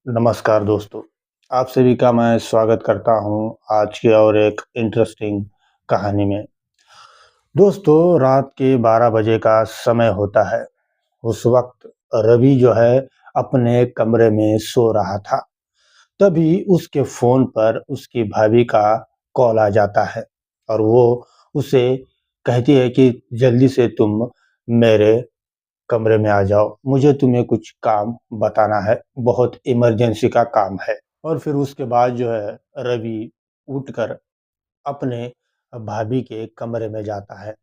नमस्कार दोस्तों, आप सभी का मैं स्वागत करता हूं आज की और एक इंटरेस्टिंग कहानी में। दोस्तों, रात के 12 बजे का समय होता है। उस वक्त रवि जो है अपने कमरे में सो रहा था। तभी उसके फ़ोन पर उसकी भाभी का कॉल आ जाता है और वो उसे कहती है कि जल्दी से तुम मेरे कमरे में आ जाओ, मुझे तुम्हें कुछ काम बताना है, बहुत इमरजेंसी का काम है। और फिर उसके बाद जो है रवि उठकर अपने भाभी के कमरे में जाता है।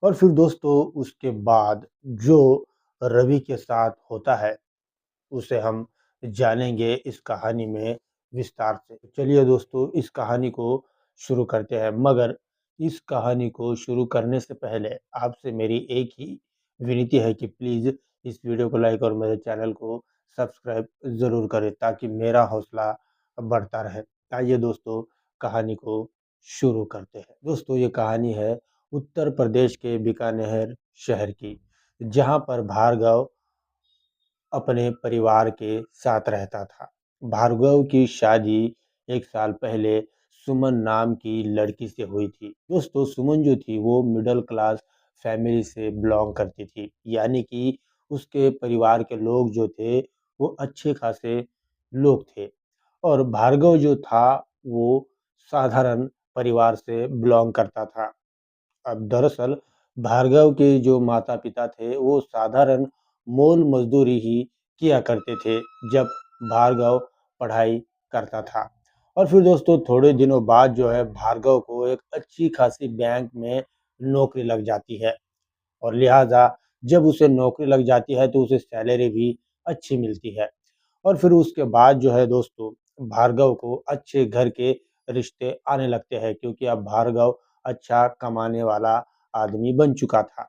और फिर दोस्तों उसके बाद जो रवि के साथ होता है उसे हम जानेंगे इस कहानी में विस्तार से। चलिए दोस्तों, इस कहानी को शुरू करते हैं, मगर इस कहानी को शुरू करने से पहले आपसे मेरी एक ही विनती है कि प्लीज़ इस वीडियो को लाइक और मेरे चैनल को सब्सक्राइब ज़रूर करें ताकि मेरा हौसला बढ़ता रहे। आइए दोस्तों, कहानी को शुरू करते हैं। दोस्तों, ये कहानी है उत्तर प्रदेश के बीकानेर शहर की, जहाँ पर भार्गव अपने परिवार के साथ रहता था। भार्गव की शादी 1 साल पहले सुमन नाम की लड़की से हुई थी। दोस्तों, सुमन जो थी वो मिडिल क्लास फैमिली से बिलॉन्ग करती थी, यानी कि उसके परिवार के लोग जो थे वो अच्छे खासे लोग थे और भार्गव जो था वो साधारण परिवार से बिलॉन्ग करता था। अब दरअसल भार्गव के जो माता-पिता थे वो साधारण मोल मजदूरी ही किया करते थे जब भार्गव पढ़ाई करता था। और फिर दोस्तों थोड़े दिनों बाद जो है भार्गव को एक अच्छी खासी बैंक में नौकरी लग जाती है और लिहाजा जब उसे नौकरी लग जाती है तो उसे सैलरी भी अच्छी मिलती है। और फिर उसके बाद जो है दोस्तों भार्गव को अच्छे घर के रिश्ते आने लगते हैं क्योंकि अब भार्गव अच्छा कमाने वाला आदमी बन चुका था।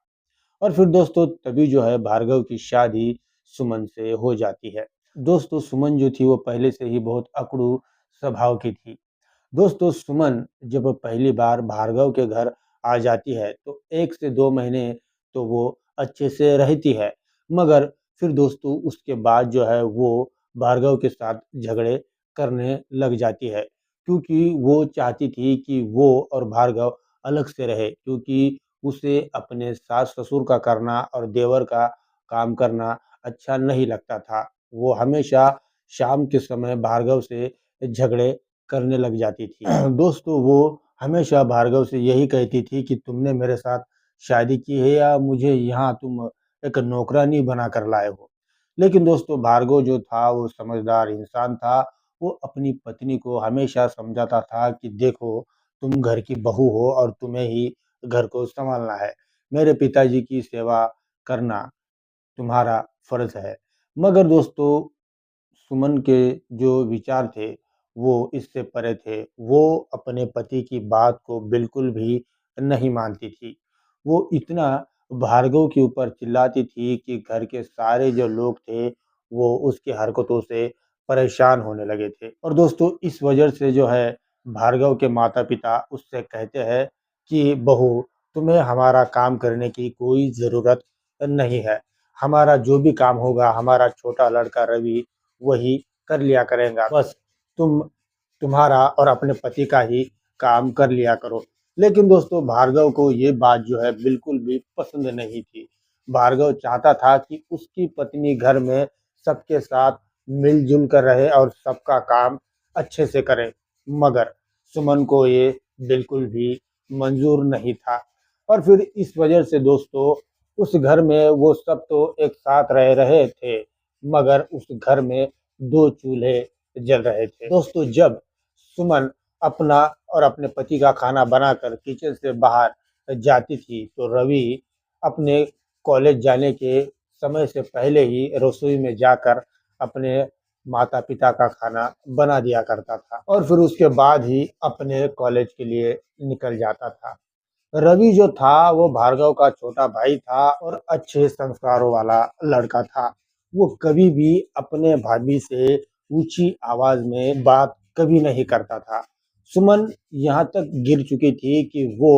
और फिर दोस्तों तभी जो है भार्गव की शादी सुमन से हो जाती है। दोस्तों सुमन जो थी वो पहले से ही बहुत अकड़ू स्वभाव की थी। दोस्तों सुमन जब पहली बार भार्गव के घर आ जाती है तो 1 से 2 महीने तो वो अच्छे से रहती है, मगर फिर दोस्तों उसके बाद जो है वो भार्गव के साथ झगड़े करने लग जाती है क्योंकि वो चाहती थी कि वो और भार्गव अलग से रहे क्योंकि उसे अपने सास-ससुर का करना और देवर का काम करना अच्छा नहीं लगता था। वो हमेशा शाम के समय भार्गव से झगड़े करने लग जाती थी। दोस्तों वो हमेशा भार्गव से यही कहती थी कि तुमने मेरे साथ शादी की है या मुझे यहाँ तुम एक नौकरानी बना कर लाए हो। लेकिन दोस्तों भार्गव जो था वो समझदार इंसान था। वो अपनी पत्नी को हमेशा समझाता था कि देखो तुम घर की बहू हो और तुम्हें ही घर को सँभालना है। मेरे पिताजी की सेवा करना तुम्हारा फ़र्ज़ है। मगर दोस्तों सुमन के जो विचार थे, वो इससे परे थे। वो अपने पति की बात को बिल्कुल भी नहीं मानती थी। वो इतना भार्गव के ऊपर चिल्लाती थी कि घर के सारे जो लोग थे, वो उसकी हरकतों से परेशान होने लगे थे। और दोस्तों इस वजह से जो है भार्गव के माता-पिता उससे कहते हैं कि बहू तुम्हें हमारा काम करने की कोई ज़रूरत नहीं है। हमारा जो भी काम होगा, हमारा छोटा लड़का रवि वही कर लिया करेगा। बस तुम तुम्हारा और अपने पति का ही काम कर लिया करो। लेकिन दोस्तों भार्गव को ये बात जो है बिल्कुल भी पसंद नहीं थी। भार्गव चाहता था कि उसकी पत्नी घर में सबके साथ मिल-जुल कर रहे और सबका काम अच्छे से करे। मगर सुमन को ये बिल्कुल भी मंज़ूर नहीं था। और फिर इस वजह से दोस्तों उस घर में वो सब तो एक साथ रह रहे थे, मगर उस घर में 2 चूल्हे जल रहे थे। दोस्तों जब सुमन अपना और अपने पति का खाना बनाकर किचन से बाहर जाती थी, तो रवि अपने कॉलेज जाने के समय से पहले ही रसोई में जाकर अपने माता-पिता का खाना बना दिया करता था और फिर उसके बाद ही अपने कॉलेज के लिए निकल जाता था। रवि जो था वो भार्गव का छोटा भाई था और अच्छे संस्कारों वाला लड़का था। वो कभी भी अपने भाभी से ऊँची आवाज़ में बात कभी नहीं करता था। सुमन यहाँ तक गिर चुकी थी कि वो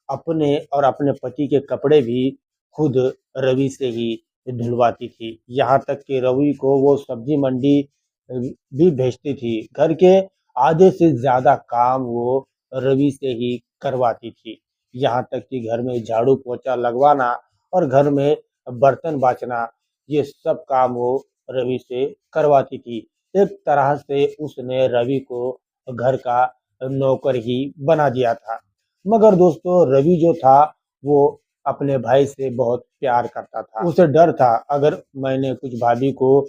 अपने और अपने पति के कपड़े भी खुद रवि से ही धुलवाती थी। यहाँ तक कि रवि को वो सब्ज़ी मंडी भी भेजती थी। घर के आधे से ज़्यादा काम वो रवि से ही करवाती थी। यहाँ तक कि घर में झाड़ू-पोछा लगवाना और घर में बर्तन बाँचना, ये सब काम वो रवि से करवाती थी। एक तरह से उसने रवि को घर का नौकर ही बना दिया था। मगर दोस्तों रवि जो था वो अपने भाई से बहुत प्यार करता था। उसे डर था अगर मैंने कुछ भाभी को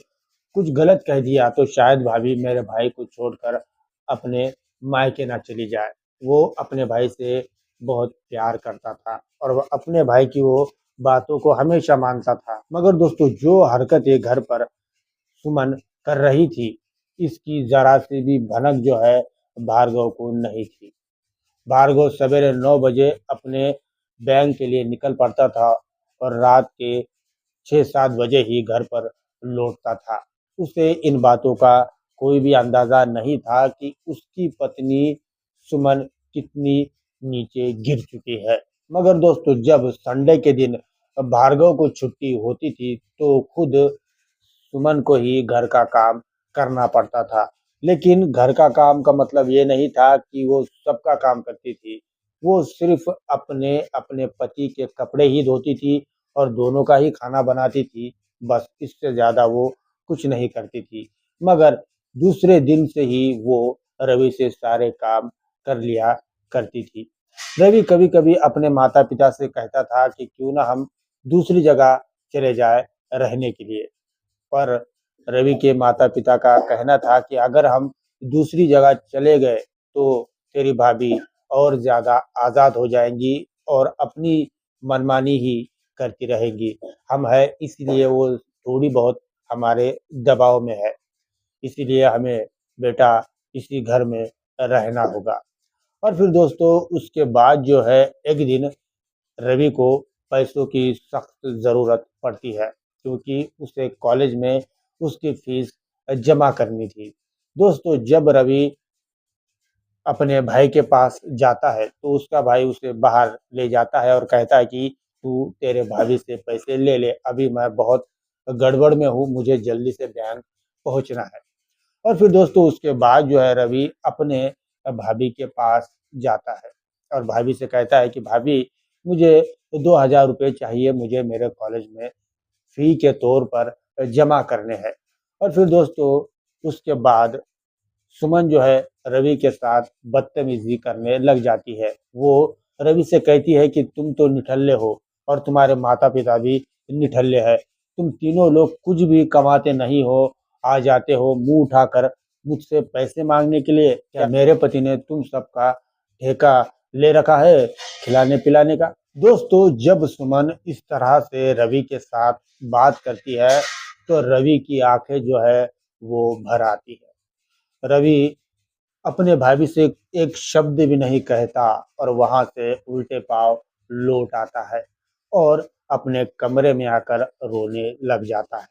कुछ गलत कह दिया तो शायद भाभी मेरे भाई को छोड़कर अपने मायके ना चली जाए। वो अपने भाई से बहुत प्यार करता था और वो अपने भाई की वो बातों को हमेशा मानता था। मगर दोस्तों जो हरकतें घर पर सुमन कर रही थी, इसकी ज़रा सी भी भनक जो है भार्गव को नहीं थी। भार्गव सवेरे 9 बजे अपने बैंक के लिए निकल पड़ता था और रात के 6-7 बजे ही घर पर लौटता था। उसे इन बातों का कोई भी अंदाज़ा नहीं था कि उसकी पत्नी सुमन कितनी नीचे गिर चुकी है। मगर दोस्तों जब संडे के दिन भार्गव को छुट्टी होती थी तो खुद सुमन को ही घर का काम करना पड़ता था। लेकिन घर का काम का मतलब ये नहीं था कि वो सबका काम करती थी। वो सिर्फ़ अपने पति के कपड़े ही धोती थी और दोनों का ही खाना बनाती थी। बस इससे ज़्यादा वो कुछ नहीं करती थी। मगर दूसरे दिन से ही वो रवि से सारे काम कर लिया करती थी। रवि कभी-कभी अपने माता-पिता से कहता था कि क्यों ना हम दूसरी जगह चले जाएँ रहने के लिए। पर रवि के माता-पिता का कहना था कि अगर हम दूसरी जगह चले गए, तो तेरी भाभी और ज़्यादा आज़ाद हो जाएँगी और अपनी मनमानी ही करती रहेंगी। हम हैं इसलिए वो थोड़ी बहुत हमारे दबाव में है, इसीलिए हमें बेटा इसी घर में रहना होगा। और फिर दोस्तों उसके बाद जो है एक दिन रवि को पैसों की सख्त ज़रूरत पड़ती है क्योंकि उसे कॉलेज में उसकी फीस जमा करनी थी। दोस्तों जब रवि अपने भाई के पास जाता है तो उसका भाई उसे बाहर ले जाता है और कहता है कि तू तेरे भाभी से पैसे ले ले, अभी मैं बहुत गड़बड़ में हूँ, मुझे जल्दी से बैंक पहुँचना है। और फिर दोस्तों उसके बाद जो है रवि अपने भाभी के पास जाता है और भाभी से कहता है कि भाभी मुझे 2000 रुपये चाहिए, मुझे मेरे कॉलेज में फ़ी के तौर पर जमा करने हैं। और फिर दोस्तों उसके बाद सुमन जो है रवि के साथ बदतमीज़ी करने लग जाती है। वो रवि से कहती है कि तुम तो निठल्ले हो और तुम्हारे माता-पिता भी निठल्ले हैं। तुम तीनों लोग कुछ भी कमाते नहीं हो, आ जाते हो मुँह उठाकर मुझसे पैसे माँगने के लिए। क्या मेरे पति ने तुम सबका ठेका ले रखा है खिलाने-पिलाने का? दोस्तों जब सुमन इस तरह से रवि के साथ बात करती है, तो रवि की आँखें जो है वो भर आती है। रवि अपने भाभी से एक शब्द भी नहीं कहता और वहाँ से उल्टे पाँव लौट आता है और अपने कमरे में आकर रोने लग जाता है।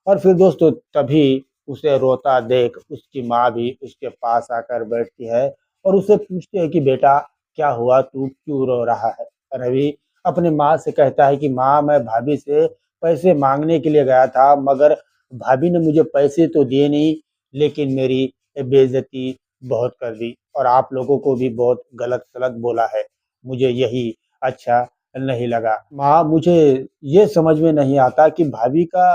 और फिर दोस्तों तभी उसे रोता देख उसकी माँ भी उसके पास आकर बैठती है और उससे पूछती है कि बेटा क्या हुआ, तू क्यों रो रहा है? रवि अपनी माँ से कहता है कि माँ मैं भाभी से पैसे मांगने के लिए गया था मगर भाभी ने मुझे पैसे तो दिए नहीं लेकिन मेरी बेइज्जती बहुत कर दी और आप लोगों को भी बहुत गलत-सलत बोला है। मुझे यही अच्छा नहीं लगा। माँ मुझे ये समझ में नहीं आता कि भाभी का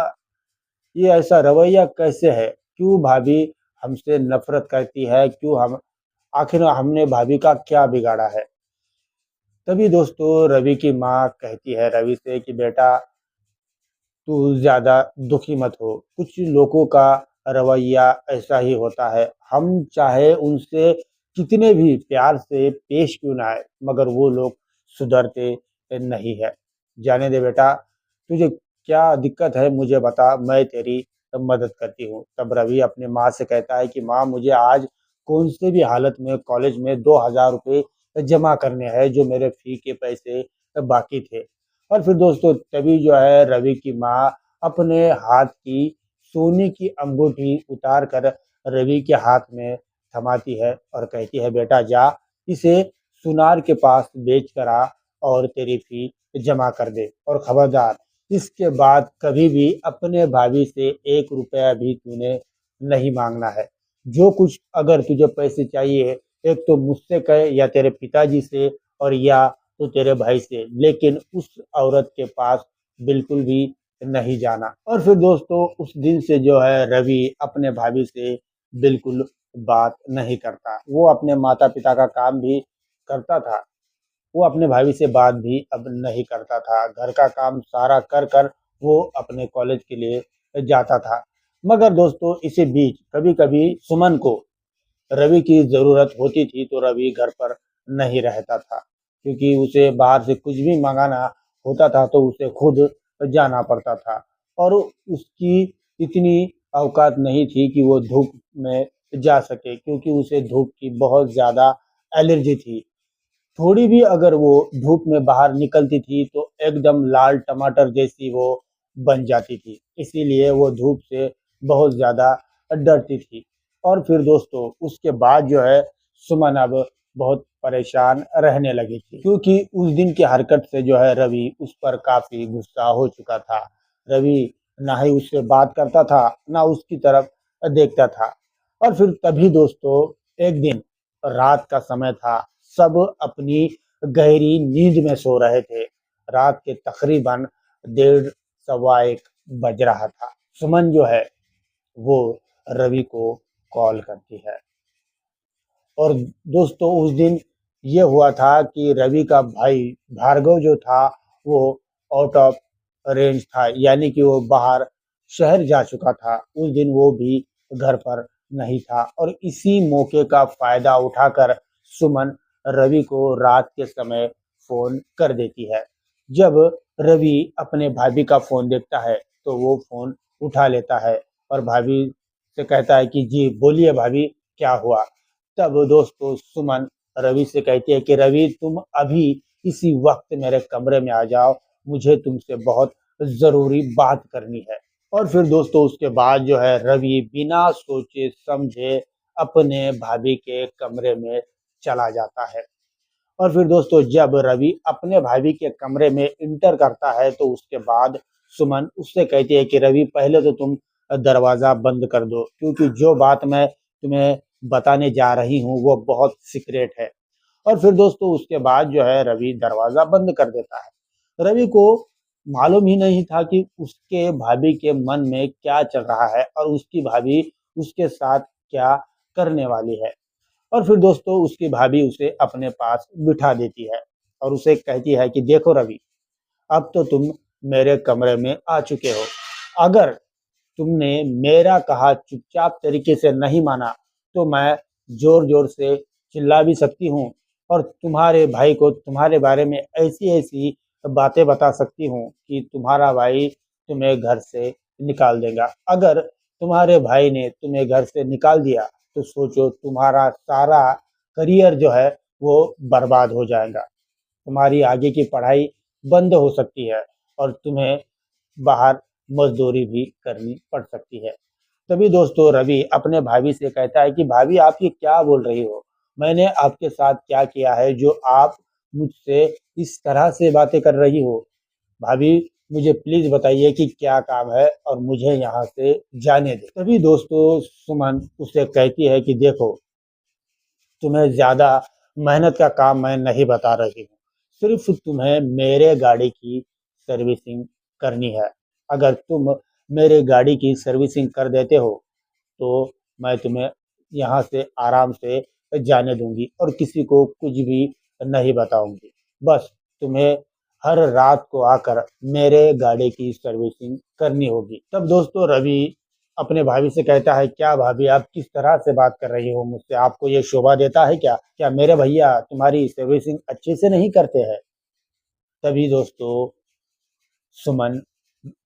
ये ऐसा रवैया कैसे है? क्यों भाभी हमसे नफ़रत करती है? क्यों हम आखिर हमने भाभी का क्या बिगाड़ा है? तभी दोस्तों रवि की माँ कहती है रवि से कि बेटा तू ज़्यादा दुखी मत हो। कुछ लोगों का रवैया ऐसा ही होता है। हम चाहे उनसे कितने भी प्यार से पेश क्यों ना आए, मगर वो लोग सुधरते नहीं है। जाने दे बेटा, तुझे क्या दिक्कत है मुझे बता, मैं तेरी मदद करती हूँ। तब रवि अपनी माँ से कहता है कि माँ मुझे आज कौन से भी हालत में कॉलेज में 2000 रुपए जमा करने हैं जो मेरे फ़ी के पैसे बाकी थे। और फिर दोस्तों तभी जो है रवि की माँ अपने हाथ की सोने की अंगूठी उतार कर रवि के हाथ में थमाती है और कहती है बेटा जा इसे सुनार के पास बेच कर आ और तेरी फी जमा कर दे और खबरदार इसके बाद कभी भी अपने भाभी से 1 रुपया भी तूने नहीं मांगना है। जो कुछ अगर तुझे पैसे चाहिए, एक तो मुझसे कहे या तेरे पिताजी से और या तो तेरे भाई से, लेकिन उस औरत के पास बिल्कुल भी नहीं जाना। और फिर दोस्तों उस दिन से जो है रवि अपने भाभी से बिल्कुल बात नहीं करता। वो अपने माता-पिता का काम भी करता था, वो अपने भाभी से बात भी अब नहीं करता था। घर का काम सारा कर कर वो अपने कॉलेज के लिए जाता था। मगर दोस्तों इसी बीच कभी-कभी सुमन को रवि की ज़रूरत होती थी तो रवि घर पर नहीं रहता था, क्योंकि उसे बाहर से कुछ भी मँगाना होता था तो उसे खुद जाना पड़ता था और उसकी इतनी औकात नहीं थी कि वो धूप में जा सके, क्योंकि उसे धूप की बहुत ज़्यादा एलर्जी थी। थोड़ी भी अगर वो धूप में बाहर निकलती थी तो एकदम लाल टमाटर जैसी वो बन जाती थी। इसीलिए वो धूप से बहुत ज़्यादा डरती थी। और फिर दोस्तों उसके बाद जो है सुमन अब बहुत परेशान रहने लगी थी, क्योंकि उस दिन की हरकत से जो है रवि उस पर काफ़ी गुस्सा हो चुका था। रवि ना ही उससे बात करता था, ना उसकी तरफ देखता था। और फिर तभी दोस्तों एक दिन रात का समय था, सब अपनी गहरी नींद में सो रहे थे। रात के तकरीबन डेढ़ सवा 1 बज रहा था। सुमन जो है वो रवि को कॉल करती है। और दोस्तों उस दिन ये हुआ था कि रवि का भाई भार्गव जो था वो आउट ऑफ रेंज था, यानी कि वो बाहर शहर जा चुका था। उस दिन वो भी घर पर नहीं था और इसी मौके का फायदा उठाकर सुमन रवि को रात के समय फोन कर देती है। जब रवि अपने भाभी का फोन देखता है तो वो फोन उठा लेता है और भाभी से कहता है कि जी बोलिए भाभी, क्या हुआ। तब दोस्तों सुमन रवि से कहती है कि रवि तुम अभी इसी वक्त मेरे कमरे में आ जाओ, मुझे तुमसे बहुत ज़रूरी बात करनी है। और फिर दोस्तों उसके बाद जो है रवि बिना सोचे समझे अपने भाभी के कमरे में चला जाता है। और फिर दोस्तों जब रवि अपने भाभी के कमरे में इंटर करता है तो उसके बाद सुमन उससे कहती है कि रवि पहले तो तुम दरवाज़ा बंद कर दो, क्योंकि जो बात मैं तुम्हें बताने जा रही हूँ वो बहुत सीक्रेट है। और फिर दोस्तों उसके बाद जो है रवि दरवाज़ा बंद कर देता है। रवि को मालूम ही नहीं था कि उसके भाभी के मन में क्या चल रहा है और उसकी भाभी उसके साथ क्या करने वाली है। और फिर दोस्तों उसकी भाभी उसे अपने पास बिठा देती है और उसे कहती है कि देखो रवि, अब तो तुम मेरे कमरे में आ चुके हो। अगर तुमने मेरा कहा चुपचाप तरीके से नहीं माना तो मैं ज़ोर-ज़ोर से चिल्ला भी सकती हूँ और तुम्हारे भाई को तुम्हारे बारे में ऐसी-ऐसी बातें बता सकती हूँ कि तुम्हारा भाई तुम्हें घर से निकाल देगा। अगर तुम्हारे भाई ने तुम्हें घर से निकाल दिया तो सोचो तुम्हारा सारा करियर जो है वो बर्बाद हो जाएगा। तुम्हारी आगे की पढ़ाई बंद हो सकती है और तुम्हें बाहर मज़दूरी भी करनी पड़ सकती है। तभी दोस्तों रवि अपने भाभी से कहता है कि भाभी आप ये क्या बोल रही हो? मैंने आपके साथ क्या किया है जो आप मुझसे इस तरह से बातें कर रही हो? भाभी मुझे प्लीज़ बताइए कि क्या काम है और मुझे यहाँ से जाने दें। तभी दोस्तों सुमन उससे कहती है कि देखो, तुम्हें ज़्यादा मेहनत का काम मैं नहीं बता रही हूँ। सिर्फ़ तुम्हें मेरे गाड़ी की सर्विसिंग करनी है। अगर तुम मेरे गाड़ी की सर्विसिंग कर देते हो, तो मैं तुम्हें यहाँ से आराम से जाने दूँगी और किसी को कुछ भी नहीं बताऊँगी। बस तुम्हें हर रात को आकर मेरे गाड़ी की सर्विसिंग करनी होगी। तब दोस्तों रवि अपने भाभी से कहता है, क्या भाभी आप किस तरह से बात कर रही हो मुझसे? आपको ये शोभा देता है क्या? क्या मेरे भैया तुम्हारी सर्विसिंग अच्छे से नहीं करते हैं? तभी दोस्तों सुमन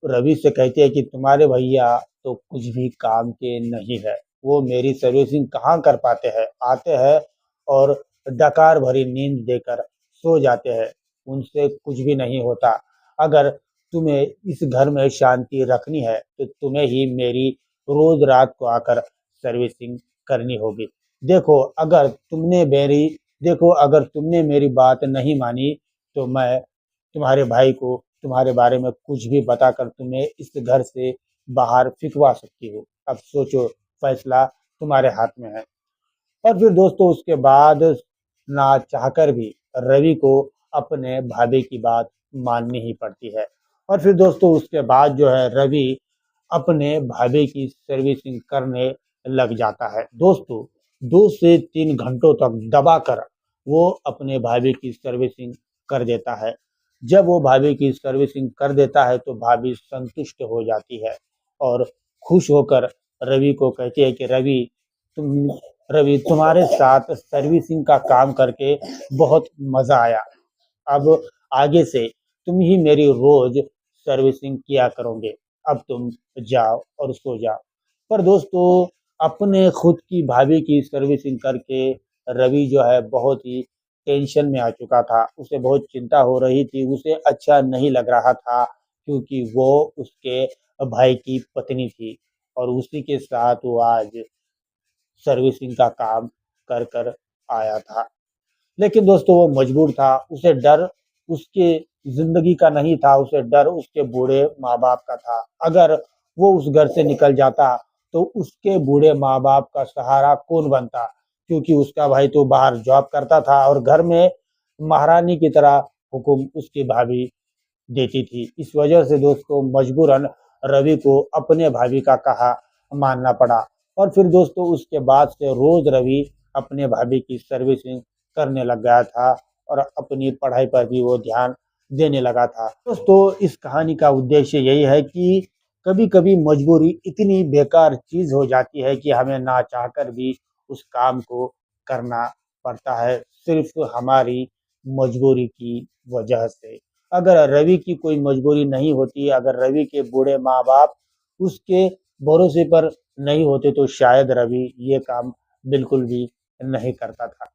रवि से कहती है कि तुम्हारे भैया तो कुछ भी काम के नहीं है। वो मेरी सर्विसिंग कहाँ कर पाते हैं? आते हैं और डकार भरी नींद देकर सो जाते हैं। उनसे कुछ भी नहीं होता। अगर तुम्हें इस घर में शांति रखनी है तो तुम्हें ही मेरी रोज़ रात को आकर सर्विसिंग करनी होगी। देखो अगर देखो अगर तुमने मेरी बात नहीं मानी तो मैं तुम्हारे भाई को तुम्हारे बारे में कुछ भी बताकर तुम्हें इस घर से बाहर फिकवा सकती हूँ। अब सोचो फैसला तुम्हारे हाथ में है। और फिर दोस्तों उसके बाद ना चाहकर भी रवि को अपने भाभी की बात माननी ही पड़ती है। और फिर दोस्तों उसके बाद जो है रवि अपने भाभी की सर्विसिंग करने लग जाता है। दोस्तों 2 से 3 घंटों तक दबाकर वो अपने भाभी की सर्विसिंग कर देता है। जब वो भाभी की सर्विसिंग कर देता है तो भाभी संतुष्ट हो जाती है और खुश होकर रवि को कहती है कि तुम रवि तुम्हारे साथ सर्विसिंग का काम करके बहुत मजा आया। अब आगे से तुम ही मेरी रोज सर्विसिंग किया करोगे। अब तुम जाओ और सो जाओ। पर दोस्तों अपने खुद की भाभी की सर्विसिंग करके रवि जो है बहुत ही टेंशन में आ चुका था। उसे बहुत चिंता हो रही थी। उसे अच्छा नहीं लग रहा था क्योंकि वो उसके भाई की पत्नी थी और उसी के साथ वो आज सर्विसिंग का काम कर कर आया था। लेकिन दोस्तों वो मजबूर था। उसे डर उसके ज़िंदगी का नहीं था, उसे डर उसके बूढ़े माँ-बाप का था। अगर वो उस घर से निकल जाता, तो उसके बूढ़े माँ-बाप का सहारा कौन बनता? क्योंकि उसका भाई तो बाहर जॉब करता था और घर में महारानी की तरह हुकुम उसकी भाभी देती थी। इस वजह से दोस्तों मजबूरन रवि को अपने भाभी का कहा मानना पड़ा। और फिर दोस्तों उसके बाद से रोज रवि अपने भाभी की सर्विसिंग करने लग गया था और अपनी पढ़ाई पर भी वो ध्यान देने लगा था। दोस्तों इस कहानी का उद्देश्य यही है कि कभी-कभी मजबूरी इतनी बेकार चीज हो जाती है कि हमें ना चाहकर भी उस काम को करना पड़ता है, सिर्फ हमारी मजबूरी की वजह से। अगर रवि की कोई मजबूरी नहीं होती, अगर रवि के बूढ़े माँ-बाप उसके भरोसे पर नहीं होते तो शायद रवि ये काम बिल्कुल भी नहीं करता था।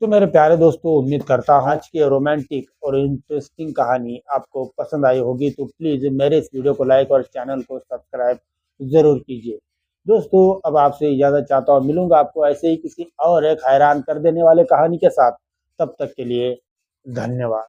तो मेरे प्यारे दोस्तों उम्मीद करता हूँ आज की रोमांटिक और इंटरेस्टिंग कहानी आपको पसंद आई होगी। तो प्लीज़ मेरे इस वीडियो को लाइक और चैनल को सब्सक्राइब ज़रूर कीजिए। दोस्तों अब आपसे इजाज़त चाहता हूँ, मिलूँगा आपको ऐसे ही किसी और एक हैरान कर देने वाले कहानी के साथ। तब तक के लिए धन्यवाद।